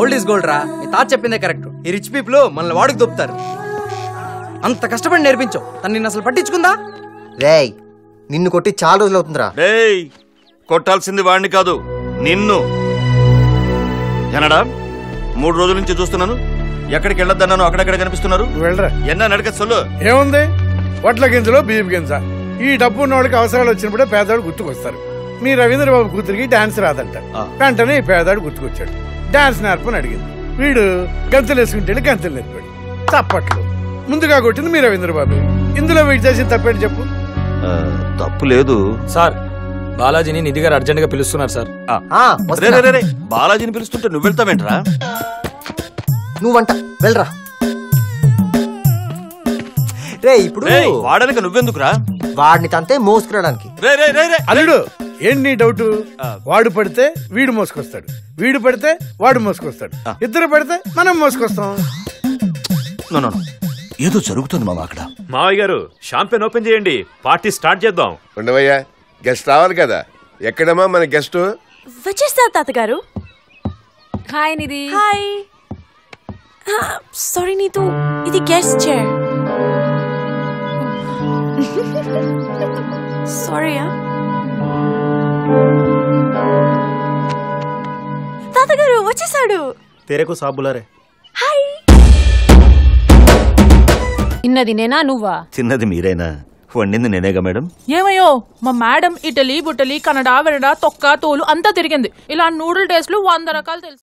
Old is gold రా. మీ తాత చెప్పిందే కరెక్ట్. ఈ రిచ్ పీపుల్ మనల్ని వాడికి దొప్పుతారు. అంత కష్టపడి నేర్పించావు, తను నిన్ను అసలు పట్టించుకుందా? రేయ్, నిన్ను కొట్టి చాలా రోజులు అవుతుందిరా. రేయ్, కొట్టాల్సింది వాడిని కాదు, నిన్ను. ఎనడా 3 రోజుల నుంచి చూస్తున్నాను, ఎక్కడికి వెళ్ళొద్దన్నాను అక్కడెక్కడ కనిపిస్తున్నారు. వెళ్ళరా. ఎన్నా నడక సొల్లు. ఏముంది, వడ్ల గింజలో బియ్యం గింజ. ఈ డబ్బు ఉన్నవాడికి అవసరాలు వచ్చినప్పుడే పేదవాడు గుర్తుకొస్తారు. మీ రవీంద్రబాబు కూతురికి డాన్స్ రాదంట. వెంటనే ఈ పేదవాడు గుర్తుకొచ్చాడు. డాన్స్ నేర్పని అడిగింది. వీడు గంతులు వేసుకుంటే గంతులు నేర్పాడు. చప్పట్లు ముందుగా కొట్టింది మీ రవీంద్రబాబు. ఇందులో వీడు చేసిన తప్పేంటి చెప్పు? తప్పు లేదు సార్. బాలాజీని నిధి గారు అర్జెంట్ గా పిలుస్తున్నారు సార్. బాలాజీని పిలుస్తుంటే నువ్వు వెళ్తావేంట్రా? నువ్వంట వెళ్ళరా. రే, ఇప్పుడు వాడనక నువ్వెందుకురా? వాడిని తంతే మోసుకురావడానికి. అల్లుడు, ఏంటి నీ డౌట్? వాడు పడితే వీడు మోసుకొస్తాడు, వీడు పడితే వాడు మోసుకొస్తాడు, ఇద్దరు పడితే మనం మోసుకొస్తాం. ఏదో జరుగుతుంది మామ అక్కడ. మావయ్య గారు, షాంపెన్ ఓపెన్ చేయండి, పార్టీ స్టార్ట్ చేద్దాం. ఉండవయ్యా, గెస్ట్ రావాలి కదా. ఎక్కడమ్మా మన గెస్ట్? వచ్చేస్తారు తాతగారు. హాయ్ నిధి. హాయ్. సారీ నీతు, ఇది గెస్ట్ చైర్. సారీ. తాతగారు వచ్చేసాడు. తెరకు సాబులారే. హాయ్. తిన్నది నేనా నువ్వా? తిన్నది మీరేనా? వండింది నేనేగా మేడం. ఏమయ్యో, మా మేడం ఇటలీ బుటలీ కన్నడ వెనడా తొక్క తోలు అంతా తిరిగింది. ఇలా నూడిల్ టేస్ట్లు 100 రకాలు తెలుసు.